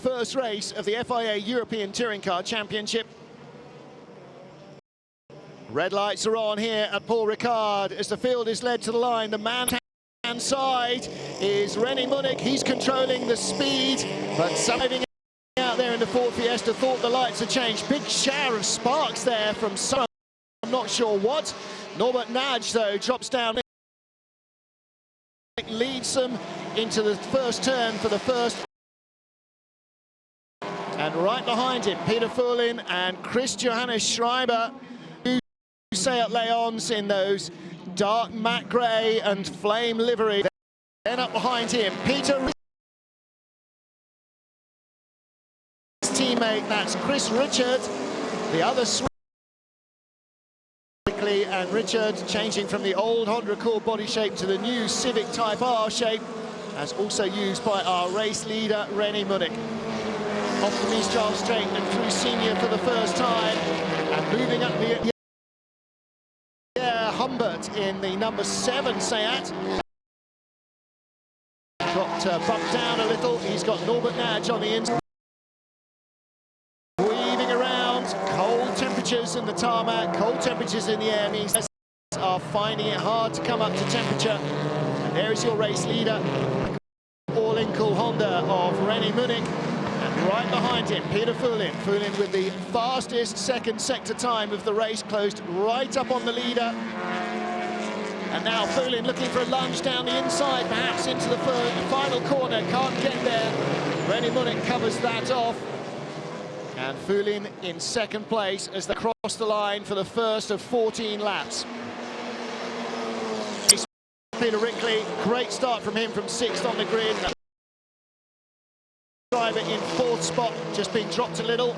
First race of the FIA European Touring Car Championship. Red lights are on here at Paul Ricard as the field is led to the line. The man-hand side is René Munich. He's controlling the speed, but something out there in the Ford Fiesta thought the lights had changed. Big shower of sparks there from someone, I'm not sure what. Norbert Naj, though, drops down. Leads them into the first turn for the first. And right behind him, Peter Fuglin and Chris Johannes Schreiber, who say at Leon's in those dark matte grey and flame livery. Then up behind him, Peter, his teammate, that's Chris Richard, the other and Richard changing from the old Honda Accord body shape to the new Civic Type R shape, as also used by our race leader René Munich. Off the Mistral straight and through Senior for the first time, and moving up the Humbert in the number 7 Seat. Got bumped down a little. He's got Norbert Naj on the inside. Weaving around, cold temperatures in the tarmac, cold temperatures in the air means are finding it hard to come up to temperature. And there is your race leader, all-in cool Honda of René Munich. And right behind him, Peter Fuglin. Fuglin with the fastest second sector time of the race, closed right up on the leader. And now Fuglin looking for a lunge down the inside, perhaps into the final corner, can't get there. René Munich covers that off. And Fuglin in second place as they cross the line for the first of 14 laps. Peter Rickley, great start from him from 6th on the grid. Driver in 4th spot, just being dropped a little.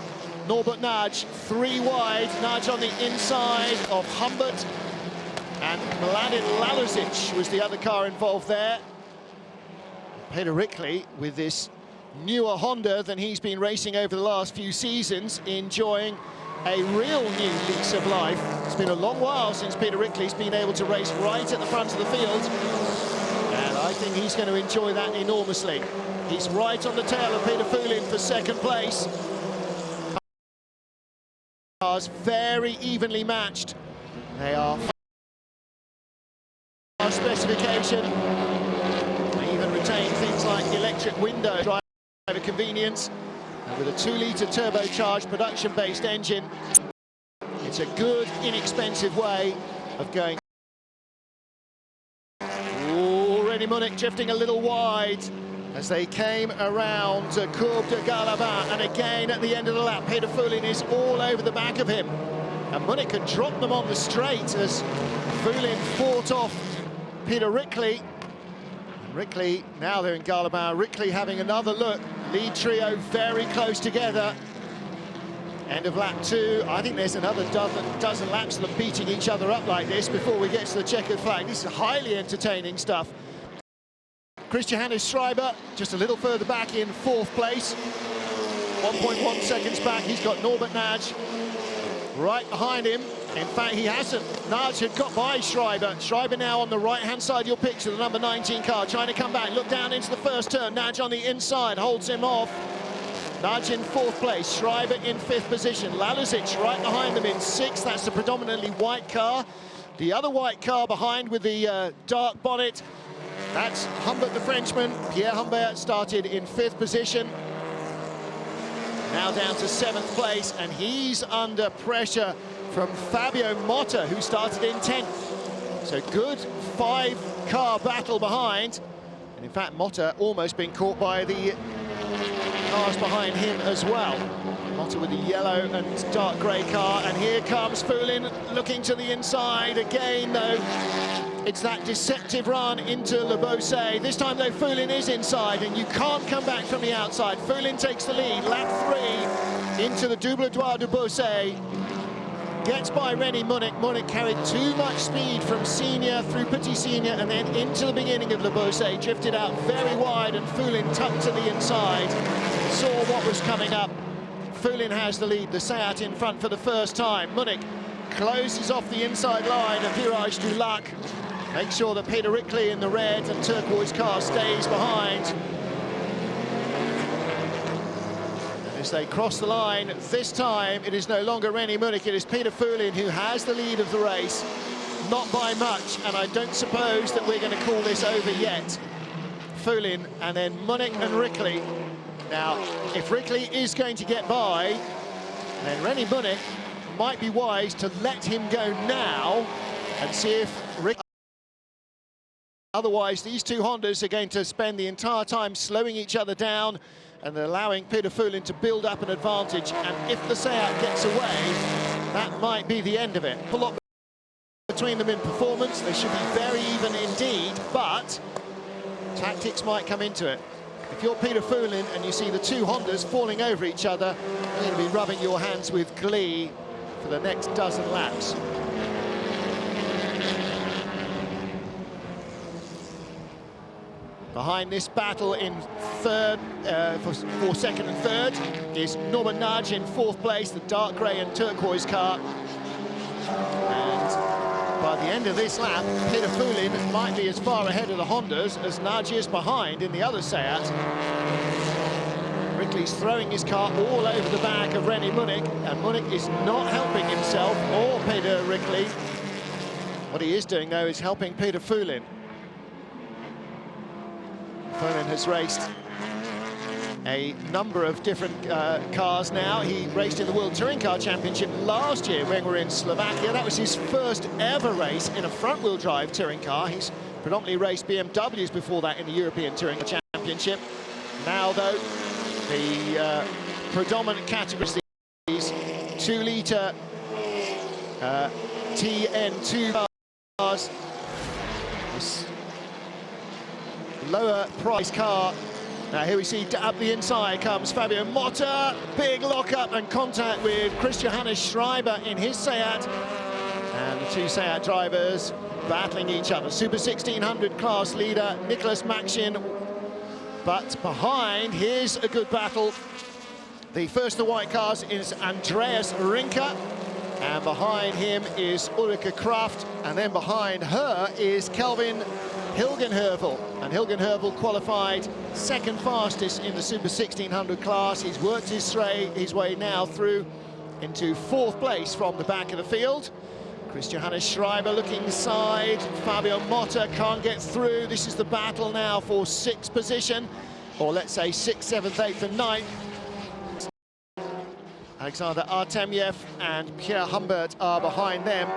Norbert Naj, 3 wide. Naj on the inside of Humbert. And Mladen Laluzic was the other car involved there. Peter Rickley with this newer Honda than he's been racing over the last few seasons, enjoying a real new lease of life. It's been a long while since Peter Rickley's been able to race right at the front of the field, and I think he's going to enjoy that enormously. He's right on the tail of Peter Fuglin for second place. Cars very evenly matched. They are specification. They even retain things like electric window driver convenience, and with a 2-litre turbocharged production-based engine, it's a good, inexpensive way of going. René Munich drifting a little wide as they came around to Courbe de Galabin, and again at the end of the lap, Peter Fuglin is all over the back of him, and Munich had dropped them on the straight as Fuglin fought off Peter Rickley. Rickley, now they're in Galabin, Rickley having another look. Lead trio very close together. End of lap 2. I think there's another dozen laps of them beating each other up like this before we get to the checkered flag. This is highly entertaining stuff. Chris Johannes Schreiber just a little further back in 4th place. 1.1 seconds back. He's got Norbert Naj right behind him. In fact, he hasn't. Naj had got by Schreiber. Schreiber now on the right-hand side of your picture, the number 19 car, trying to come back. Look down into the first turn. Naj on the inside, holds him off. Naj in 4th place, Schreiber in 5th position. Laluzic right behind them in 6th. That's the predominantly white car. The other white car behind with the dark bonnet, that's Humbert the Frenchman. Pierre Humbert started in 5th position. Now down to 7th place, and he's under pressure from Fabio Motta, who started in 10th. So good 5-car battle behind. And in fact, Motta almost been caught by the cars behind him as well. Motta with the yellow and dark grey car. And here comes Fuglin looking to the inside again, though. It's that deceptive run into Le Beausset. This time, though, Fuglin is inside, and you can't come back from the outside. Fuglin takes the lead. Lap 3 into the Double Doigt de Beausset. Gets by René Munich. Munich carried too much speed from Senior through Petit Senior and then into the beginning of Le Beausset. Drifted out very wide, and Fuglin tucked to the inside. Saw what was coming up. Fuglin has the lead, the Seat in front for the first time. Munich closes off the inside line of Virage du Lac. Make sure that Peter Rickley in the red and turquoise car stays behind. As they cross the line, this time it is no longer René Munich, it is Peter Foulin who has the lead of the race, not by much, and I don't suppose that we're going to call this over yet. Foulin and then Munich and Rickley. Now, if Rickley is going to get by, then René Munich might be wise to let him go now and see if Rickley... Otherwise, these two Hondas are going to spend the entire time slowing each other down and allowing Peter Foulin to build up an advantage. And if the Seat gets away, that might be the end of it. A lot between them in performance. They should be very even indeed, but tactics might come into it. If you're Peter Foulin and you see the two Hondas falling over each other, you're going to be rubbing your hands with glee for the next dozen laps. Behind this battle in third, for second and third, is Norman Nagy in fourth place, the dark grey and turquoise car. And by the end of this lap, Peter Foulin might be as far ahead of the Hondas as Nagy is behind in the other Seat. Rickley's throwing his car all over the back of René Munich, and Munich is not helping himself or Peter Rickley. What he is doing, though, is helping Peter Foulin. Foulin has raced a number of different cars now. He raced in the World Touring Car Championship last year when we were in Slovakia. That was his first ever race in a front-wheel drive touring car. He's predominantly raced BMWs before that in the European Touring Championship. Now, though, the predominant categories, these 2-litre TN2 cars, this lower price car. Now here we see up the inside comes Fabio Motta, big lock-up and contact with Chris Johannes Schreiber in his Seat, and the two Seat drivers battling each other. Super 1600 class leader Nicholas Maxin, but behind, here's a good battle. The first of the white cars is Andreas Rinker, and behind him is Ulrike Kraft, and then behind her is Kelvin Hilgenheuvel, and Hilgenheuvel qualified second fastest in the Super 1600 class. He's worked his way now through into fourth place from the back of the field. Chris Johannes Schreiber looking inside. Fabio Motta can't get through. This is the battle now for sixth position, or let's say 6th, 7th, 8th and 9th. Alexander Artemyev and Pierre Humbert are behind them.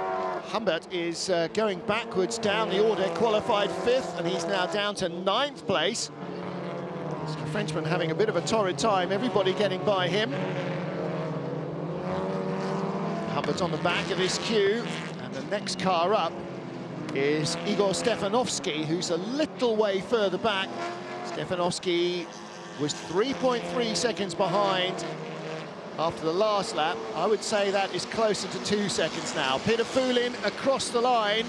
Humbert is going backwards down the order, qualified 5th, and he's now down to 9th place. So the Frenchman having a bit of a torrid time, everybody getting by him. Humbert on the back of his queue, and the next car up is Igor Stefanovski, who's a little way further back. Stefanovski was 3.3 seconds behind after the last lap. I would say that is closer to 2 seconds now. Peter Foulin across the line,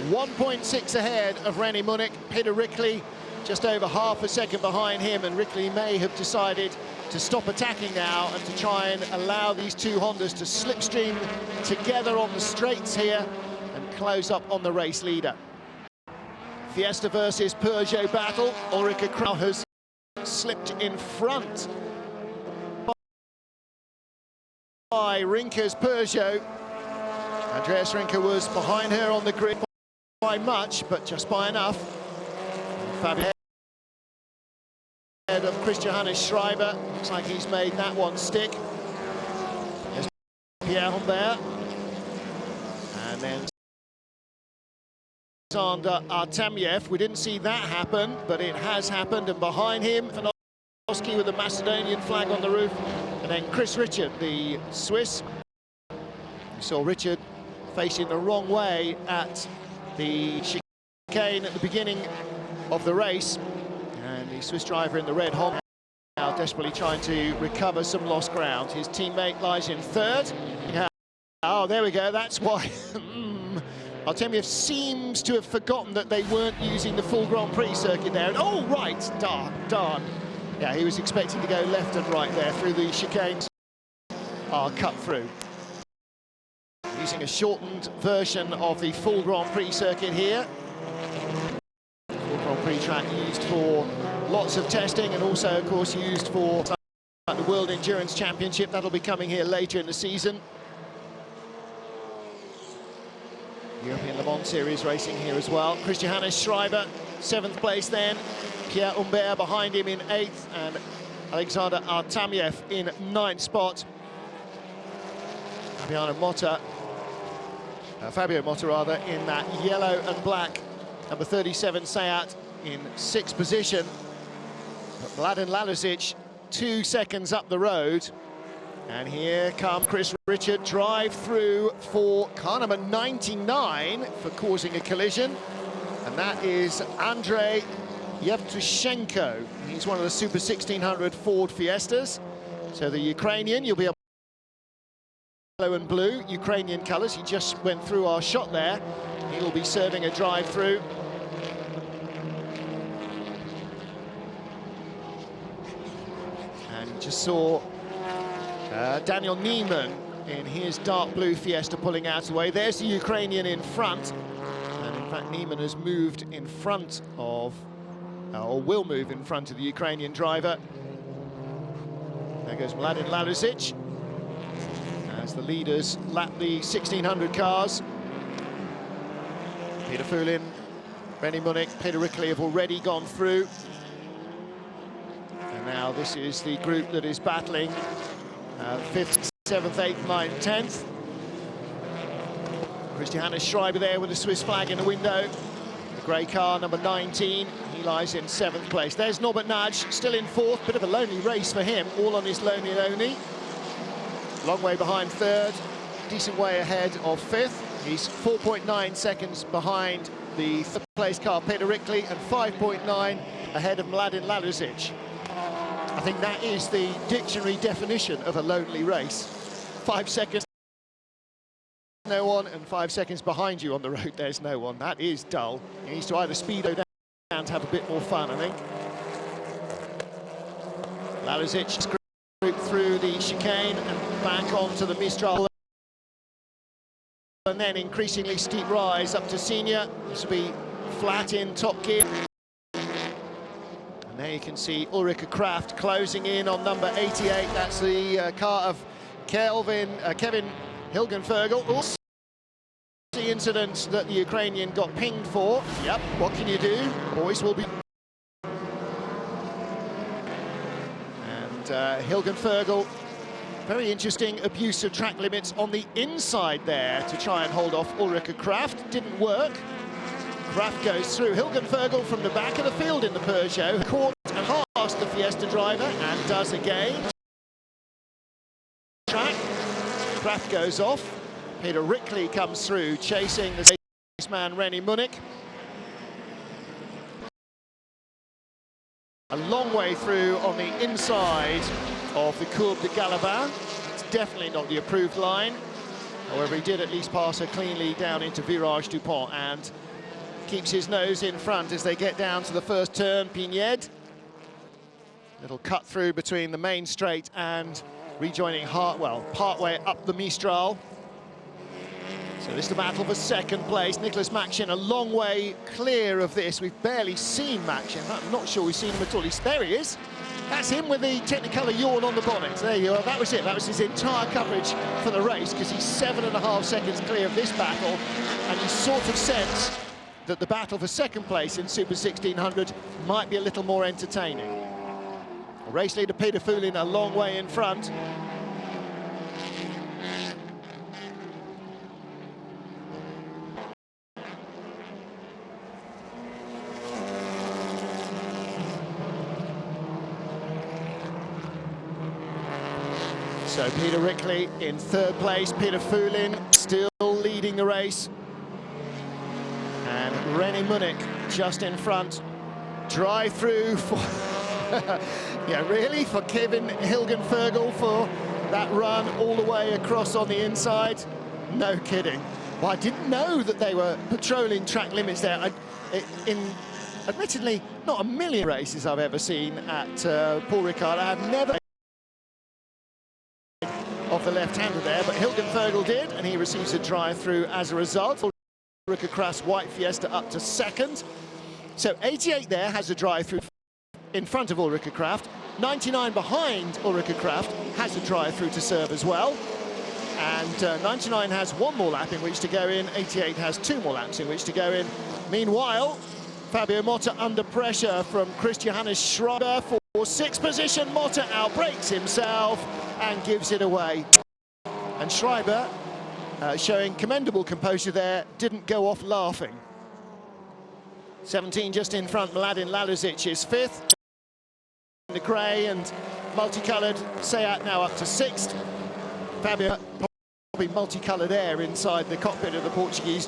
1.6 ahead of René Munich. Peter Rickley just over half a second behind him, and Rickley may have decided to stop attacking now and to try and allow these two Hondas to slipstream together on the straights here and close up on the race leader. Fiesta versus Peugeot battle. Ulrike Kraft has slipped in front by Rinker's Peugeot. Andreas Rinker was behind her on the grid by much, but just by enough. Fabio ahead of Chris Johannes Schreiber. Looks like he's made that one stick. There's Pierre Humbert. And then Alexander Artemyev. We didn't see that happen, but it has happened. And behind him, Fanovsky with a Macedonian flag on the roof. And then Chris Richard, the Swiss. You saw Richard facing the wrong way at the chicane at the beginning of the race. And the Swiss driver in the red Honda now desperately trying to recover some lost ground. His teammate lies in third. Oh, there we go, that's why. Artemyev seems to have forgotten that they weren't using the full Grand Prix circuit there. And, oh, right, darn. Yeah, he was expecting to go left and right there through the chicanes. Are cut through. Using a shortened version of the full Grand Prix circuit here. Full Grand Prix track used for lots of testing and also, of course, used for the World Endurance Championship. That'll be coming here later in the season. European Le Mans Series racing here as well. Christian Schreiber, 7th place then. Pierre Humbert behind him in 8th, and Alexander Artamyev in 9th spot. Fabio Motta in that yellow and black number 37 Seat in 6th position. But Mladen Lalisic 2 seconds up the road. And here comes Chris Ricard, drive through for car number 99 for causing a collision. And that is Andrei Yevtushenko. He's one of the Super 1600 Ford Fiestas. So the Ukrainian, you'll be able to yellow and blue, Ukrainian colours. He just went through our shot there. He will be serving a drive through. And just saw Daniel Niemann in his dark blue Fiesta pulling out of the way. There's the Ukrainian in front. And in fact, Niemann has moved in front of, or will move in front of the Ukrainian driver. There goes Mladen Lalisic as the leaders lap the 1600 cars. Peter Fulin, René Munich, Peter Rickley have already gone through. And now this is the group that is battling 5th, 7th, 8th, 9th, 10th. Christian Schreiber there with the Swiss flag in the window. The grey car, number 19, he lies in 7th place. There's Norbert Naj, still in 4th. Bit of a lonely race for him, all on his lonely. Long way behind 3rd, decent way ahead of 5th. He's 4.9 seconds behind the 3rd place car, Peter Rickley, and 5.9 ahead of Mladen Lalisic. I think that is the dictionary definition of a lonely race. 5 seconds, no one, and 5 seconds behind you on the road, there's no one. That is dull. He needs to either speed down to have a bit more fun, I think. Lalisic group through the chicane and back onto the Mistral. And then increasingly steep rise up to Senior. This will be flat in top gear. And there you can see Ulrike Kraft closing in on number 88. That's the car of Kevin Hilgenfergel. Also the incident that the Ukrainian got pinged for. Yep, what can you do? Boys will be... And Hilgenfergel, very interesting abuse of track limits on the inside there to try and hold off Ulrike Kraft. Didn't work. Kraft goes through. Hilgenfergel from the back of the field in the Peugeot, caught and past the Fiesta driver, and does again. Track. Kraft goes off. Peter Rickley comes through, chasing the man René Munich. A long way through on the inside of the Courbe de Galabin. It's definitely not the approved line. However, he did at least pass her cleanly down into Virage Dupont and keeps his nose in front as they get down to the first turn, Pigned. Little cut through between the main straight and rejoining Hartwell, partway up the Mistral. So this is the battle for 2nd place. Nicholas Machin a long way clear of this. We've barely seen Machin. I'm not sure we've seen him at all. There he is. That's him with the Technicolor yawn on the bonnet. There you are. That was it. That was his entire coverage for the race, because he's 7.5 seconds clear of this battle. And you sort of sense that the battle for 2nd place in Super 1600 might be a little more entertaining. Race leader Peter Fulin a long way in front. So Peter Rickley in 3rd place, Peter Fulin still leading the race. And René Munich just in front. Drive through for, yeah, really, for Kevin Hilgenfergel for that run all the way across on the inside. No kidding. Well, I didn't know that they were patrolling track limits there. In admittedly, not a million races I've ever seen at Paul Ricard. I have never of the left-hander there, but Hilgenfergel did, and he receives a drive-through as a result. Ulrike Kraft's white Fiesta up to 2nd. So 88 there has a drive-through in front of Ulrike Kraft. 99 behind Ulrika Kraft has a drive through to serve as well. And 99 has one more lap in which to go in, 88 has two more laps in which to go in. Meanwhile, Fabio Motta under pressure from Christian Schreiber for sixth position. Motta outbreaks himself and gives it away. And Schreiber, showing commendable composure there, didn't go off laughing. 17 just in front, Mladen Laluzic is fifth. The grey and multicoloured Seat now up to sixth. Fabio, probably multicoloured air inside the cockpit of the Portuguese.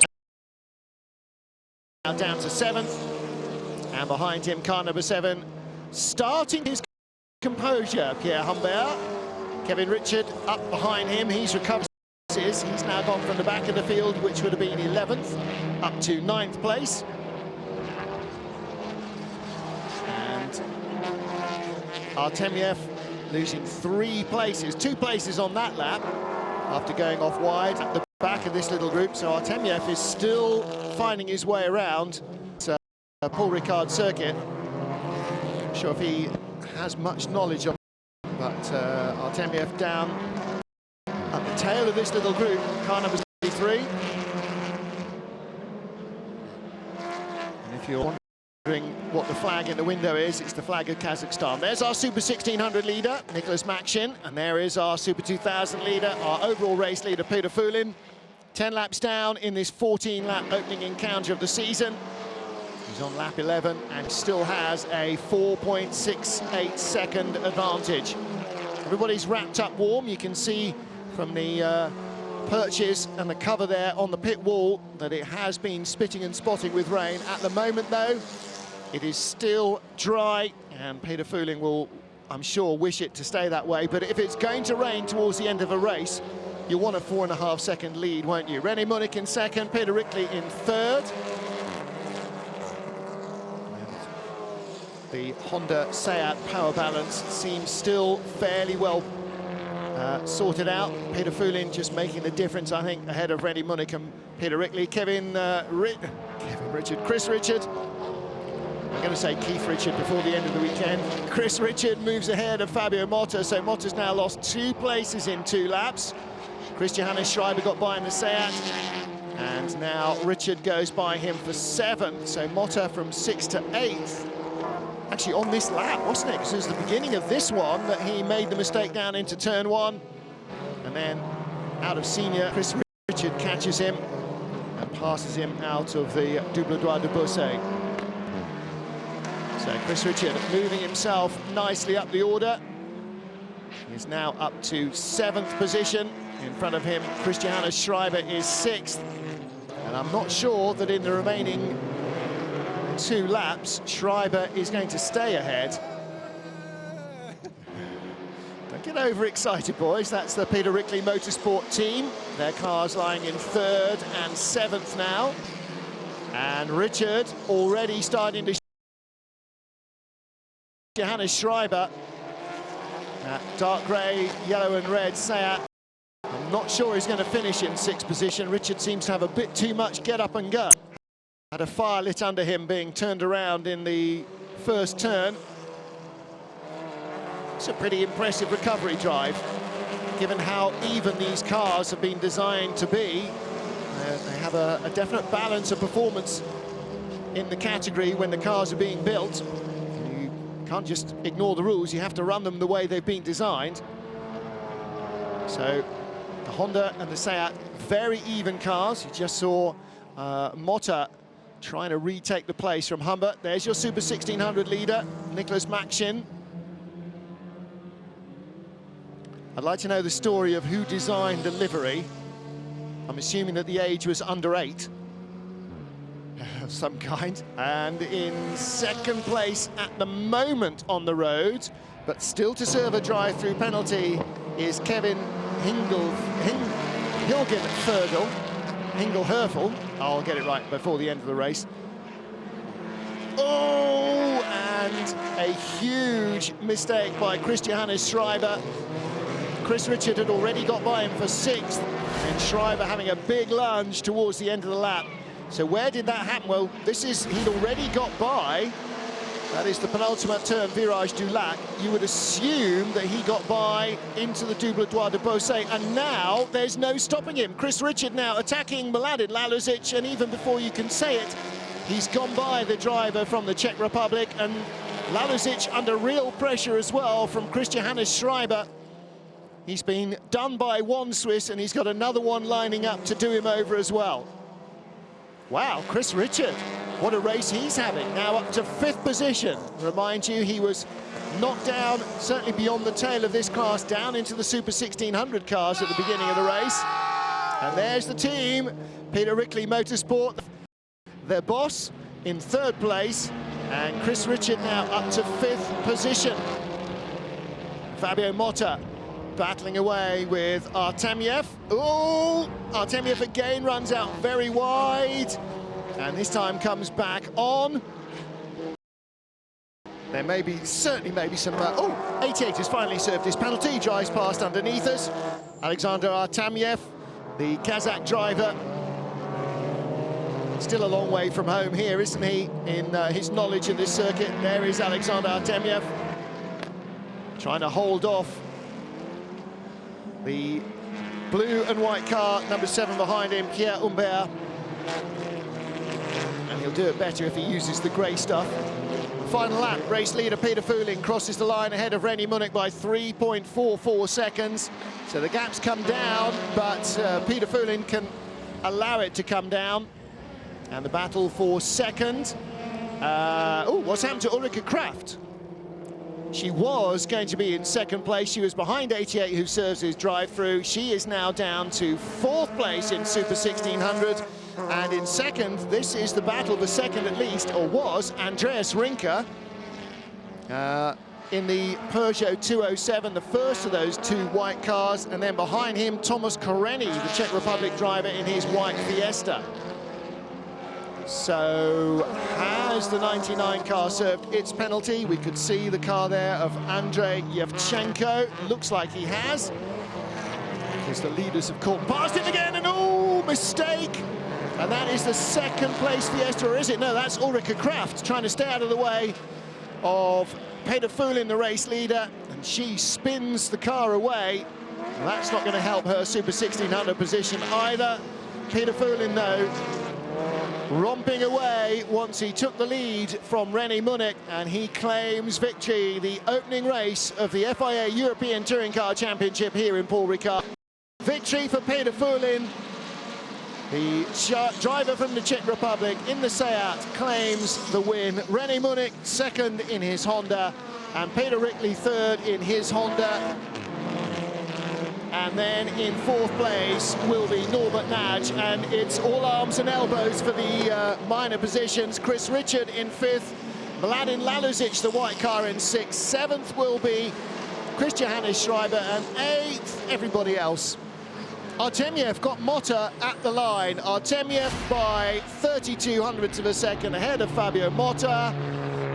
Now down to seventh. And behind him, car number 7, starting his composure, Pierre Humbert. Kevin Richard up behind him, he's recovered. He's now gone from the back of the field, which would have been 11th, up to 9th place. And Artemiev losing 3 places, 2 places on that lap after going off wide at the back of this little group. So Artemiev is still finding his way around Paul Ricard circuit. Not sure if he has much knowledge of it, but Artemiev down at the tail of this little group, car number 3. And if you're wondering what the flag in the window is, it's the flag of Kazakhstan. There's our Super 1600 leader, Nicholas Makshin, and there is our Super 2000 leader, our overall race leader, Peter Fulin. 10 laps down in this 14-lap opening encounter of the season. He's on lap 11 and still has a 4.68 second advantage. Everybody's wrapped up warm. You can see from the perches and the cover there on the pit wall that it has been spitting and spotting with rain. At the moment, though, it is still dry, and Peter Fulin will, I'm sure, wish it to stay that way. But if it's going to rain towards the end of a race, you want a 4.5 second lead, won't you? René Munich in second, Peter Rickley in third. The Honda Seat power balance seems still fairly well sorted out. Peter Fulin just making the difference, I think, ahead of René Munich and Peter Rickley. Chris Richard. I'm going to say Keith Richard before the end of the weekend. Chris Richard moves ahead of Fabio Motta, so Motta's now lost 2 places in 2 laps. Christian Schreiber got by in the Seat, and now Richard goes by him for 7th. So Motta from 6th to 8th. Actually on this lap, wasn't it? Because it was the beginning of this one that he made the mistake down into turn 1. And then out of senior, Chris Richard catches him and passes him out of the Double Droit de Beausset. So Chris Richard moving himself nicely up the order. He's now up to 7th position. In front of him, Christian Schreiber is 6th. And I'm not sure that in the remaining 2 laps, Schreiber is going to stay ahead. Don't get overexcited, boys. That's the Peter Rickley Motorsport team. Their cars lying in 3rd and 7th now. And Richard already starting to Johannes Schreiber. That dark grey, yellow and red Seat. I'm not sure he's going to finish in 6th position. Richard seems to have a bit too much get up and go. Had a fire lit under him being turned around in the first turn. It's a pretty impressive recovery drive, given how even these cars have been designed to be. They have a definite balance of performance in the category when the cars are being built. You can't just ignore the rules, you have to run them the way they've been designed. So the Honda and the Seat, very even cars. You just saw Motta trying to retake the place from Humbert. There's your Super 1600 leader, Nicholas Makshin. I'd like to know the story of who designed the livery. I'm assuming that the age was under 8 of some kind. And in 2nd place at the moment on the road, but still to serve a drive-through penalty, is Kevin Hingelherfel. I'll get it right before the end of the race. Oh, and a huge mistake by Christian Schreiber. Chris Richard had already got by him for 6th, and Schreiber having a big lunge towards the end of the lap. So where did that happen? Well, he'd already got by That is the penultimate turn, Virage du Lac. You would assume that he got by into the Double Droit de Beausset, and now there's no stopping him. Chris Richard now attacking Mladen Laluzic, and even before you can say it, he's gone by the driver from the Czech Republic, and Laluzic under real pressure as well from Christian Schreiber. He's been done by one Swiss, and he's got another one lining up to do him over as well. Wow, Chris Richard, what a race he's having. Now up to 5th position. Remind you, he was knocked down, certainly beyond the tail of this class, down into the Super 1600 cars at the beginning of the race. And there's the team, Peter Rickley Motorsport, their boss in 3rd place, and Chris Richard now up to 5th position. Fabio Motta battling away with Artemiev. Oh, Artemiev again runs out very wide, and this time comes back on. There may be, certainly maybe some... 88 has finally served his penalty, drives past underneath us. Alexander Artemiev, the Kazakh driver, still a long way from home here, isn't he, in his knowledge of this circuit. There is Alexander Artemiev, trying to hold off the blue and white car, number 7 behind him, Pierre Humbert. And he'll do it better if he uses the grey stuff. Final lap, race leader Peter Fouling crosses the line ahead of René Munich by 3.44 seconds. So the gap's come down, but Peter Fouling can allow it to come down. And the battle for second. What's happened to Ulrike Kraft? She was going to be in 2nd place. She was behind 88, who serves his drive-through. She is now down to 4th place in Super 1600. And in 2nd, this is the battle for 2nd at least, or was, Andreas Rinker in the Peugeot 207, the first of those 2 white cars. And then behind him, Thomas Koreny, the Czech Republic driver, in his white Fiesta. So has the 99 car served its penalty? We could see the car there of Andrei Yevchenko. Looks like he has, because the leaders have caught past him again, and mistake. And that is the 2nd place Fiesta, or is it? No, that's Ulrike Kraft trying to stay out of the way of Peter Fouling, the race leader, and she spins the car away. Well, that's not going to help her Super 1600 position either. Peter Fouling, though, romping away once he took the lead from René Munich, and he claims victory, the opening race of the FIA European Touring Car Championship here in Paul Ricard. Victory for Peter Fouling, the driver from the Czech Republic in the Seat, claims the win. René Munich 2nd in his Honda, and Peter Rickley 3rd in his Honda. And then in 4th place will be Norbert Nage, and it's all arms and elbows for the minor positions. Chris Richard in 5th, Mladen Laluzic, the white car, in 6th. 7th will be Christian Schreiber, and 8th, everybody else. Artemiev got Motta at the line. Artemiev by 32 hundredths of a second ahead of Fabio Motta.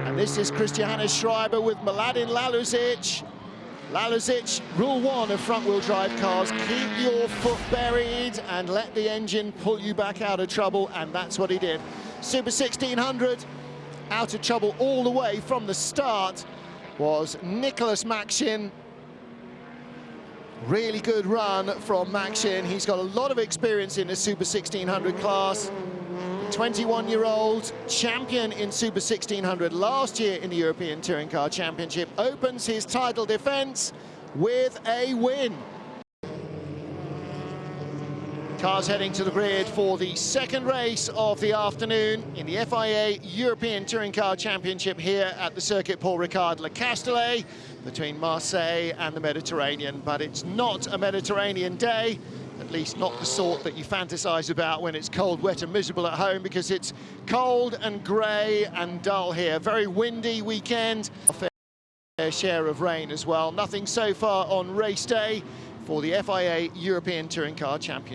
And this is Christian Schreiber with Mladen Laluzic. Laluzic, rule 1 of front-wheel drive cars, keep your foot buried and let the engine pull you back out of trouble, and that's what he did. Super 1600, out of trouble all the way from the start was Nicholas Maxin. Really good run from Maxin. He's got a lot of experience in the Super 1600 class. 21-year-old champion in Super 1600 last year in the European Touring Car Championship opens his title defense with a win. Cars heading to the grid for the 2nd race of the afternoon in the FIA European Touring Car Championship here at the circuit Paul Ricard Le Castellet between Marseille and the Mediterranean. But it's not a Mediterranean day, at least not the sort that you fantasize about when it's cold, wet and miserable at home, because it's cold and grey and dull here. Very windy weekend, a fair share of rain as well. Nothing so far on race day for the FIA European Touring Car Championship.